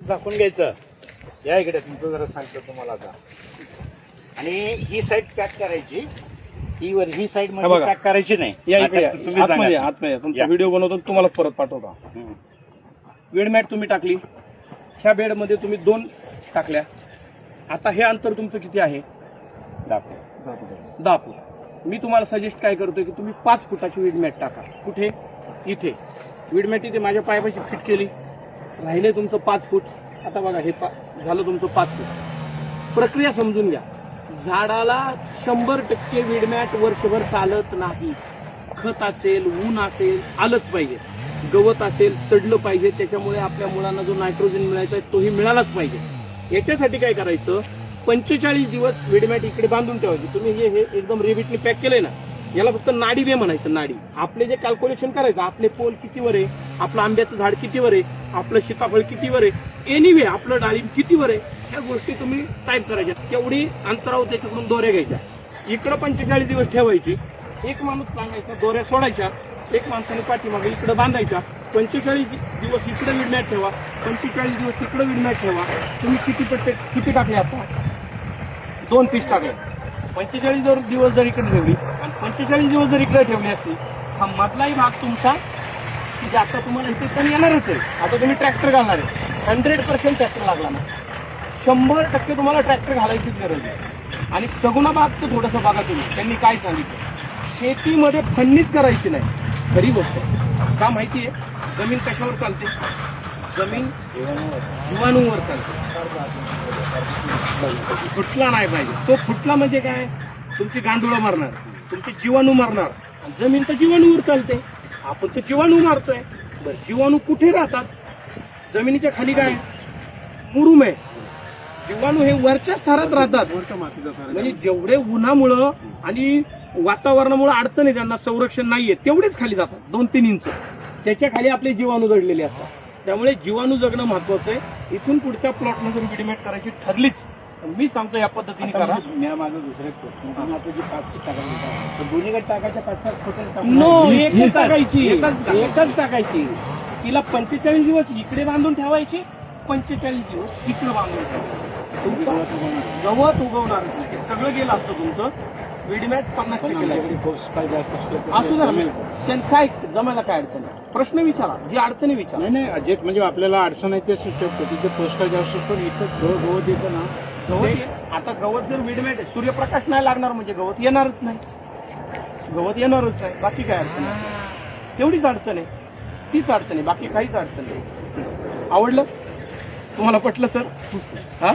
दाखवून घ्यायचं. या इकडे तुमचं जरा सांगतो तुम्हाला आता. आणि ही साईड पॅक करायची, ही साईड मध्ये पॅक करायची नाही. या इकडे आता तुम्ही सांगा. आतमध्ये तुमचा व्हिडिओ बनवतो तुम्हाला परत पाठवता. बेडमॅट तुम्ही टाकली, ह्या बेडमध्ये तुम्ही 2 टाकल्या. आता हे अंतर तुमचं किती आहे? 10 फूट. मी तुम्हाला सजेस्ट काय करतोय की तुम्ही 5 फुटाची विडमॅट टाका. कुठे? इथे विडमॅट इथे माझ्या पायापाशी फिट केली, राहिले तुमचं 5 फूट. आता बघा हे झालं तुमचं 5 फूट. प्रक्रिया समजून घ्या. झाडाला 100% विडमॅट वर्षभर चालत नाही. खत असेल, ऊन असेल, आलंच पाहिजे. गवत असेल, सडलं पाहिजे. त्याच्यामुळे आपल्या मुलांना जो नायट्रोजन मिळायचा आहे तोही मिळालाच पाहिजे. याच्यासाठी काय करायचं, 45 दिवस विडमॅट इकडे बांधून ठेवायची. तुम्ही हे एकदम रेबिटने पॅक केलंय ना, याला फक्त नाडी वे म्हणायचं. नाडी आपले जे कॅल्क्युलेशन करायचं, आपले पोल कितीवर आहे, आपलं आंब्याचं झाड कितीवर आहे, आपलं सीताफळ कितीवर आहे, एनिवे आपलं डाळिंब कितीवर आहे, ह्या गोष्टी तुम्ही टाईप करायच्या. तेवढी अंतरावर त्याच्याकडून दोऱ्या घ्यायच्या. इकडं 45 दिवस ठेवायची. एक माणूस सांगायचा, दोऱ्या सोडायच्या, एक माणसाने पाठीमागे इकडे बांधायच्या. 45 दिवस इकडे विडमॅट ठेवा, 45 दिवस इकडे विडमॅट ठेवा. तुम्ही किती टाकले? आता 2 पीस टाकले. 45 दिवस जर इकडे ठेवली आणि 45 दिवस जर इकडे ठेवली असती, हा मधलाही भाग तुमचा की आता तुम्हाला इथे पण येणारच आहे. आता तुम्ही ट्रॅक्टर घालणार आहे, 100% ट्रॅक्टर लागला ना, 100% तुम्हाला ट्रॅक्टर घालायचीच गरज आहे. आणि सगुणा बागचं थोडंसं बघा तुम्ही. त्यांनी काय सांगितलं, शेतीमध्ये फन्नीच करायची नाही. खरी गोष्ट का माहिती आहे? जमीन कशावर चालते? जमीन जीवाणूवर चालते. फुटला नाही पाहिजे. तो फुटला म्हणजे काय? तुमची गांडुळं मारणार, तुमचे जीवाणू मारणार. जमीन तर जीवाणूवर चालते, आपण तर जीवाणू मारतोय. बरं, जीवाणू कुठे राहतात? जमिनीच्या खाली काय? मुरुम आहे. जीवाणू हे वरच्या स्तरात राहतात. म्हणजे जेवढे उन्हामुळं आणि वातावरणामुळे अडचण आहे, त्यांना संरक्षण नाहीये, तेवढेच खाली जातात 2-3 इंच. त्याच्या खाली आपले जीवाणू जडलेले असतात. त्यामुळे जीवाणू जगणं महत्वाचं आहे. इथून पुढच्या प्लॉटमध्ये विडमॅट करायची ठरलीच, मी सांगतो या पद्धतीने करा. माझं दुसरे प्रश्न, आता जी 5 फूट टाकायची, दोन्हीकडे टाकायच्या 5-7 फुट नो, एकच टाकायची. एकच टाकायची. तिला 45 दिवस इकडे बांधून ठेवायची, 45 दिवस इकडे बांधून ठेवायची. गवत उगवणार नाही, सगळं गेलं असतं तुमचं. विडमॅट 50% जास्त असू द्या. त्यांनी काय जमायला काय अडचण आहे? प्रश्न विचारा, जी अडचणी विचारा. नाही जे म्हणजे आपल्याला अडचण आहे ते सुचवतो. तिथे पोस्टल जास्त पण इथं गवत येतं ना. गवत आता गवत जर विडमॅट सूर्यप्रकाश नाही लागणार म्हणजे गवत येणारच नाही. गवत येणारच नाही. बाकी काय अडचण आहे? तेवढीच अडचण आहे, तीच अडचण आहे, बाकी काहीच अडचण नाही. आवडलं तुम्हाला? पटलं सर? हा.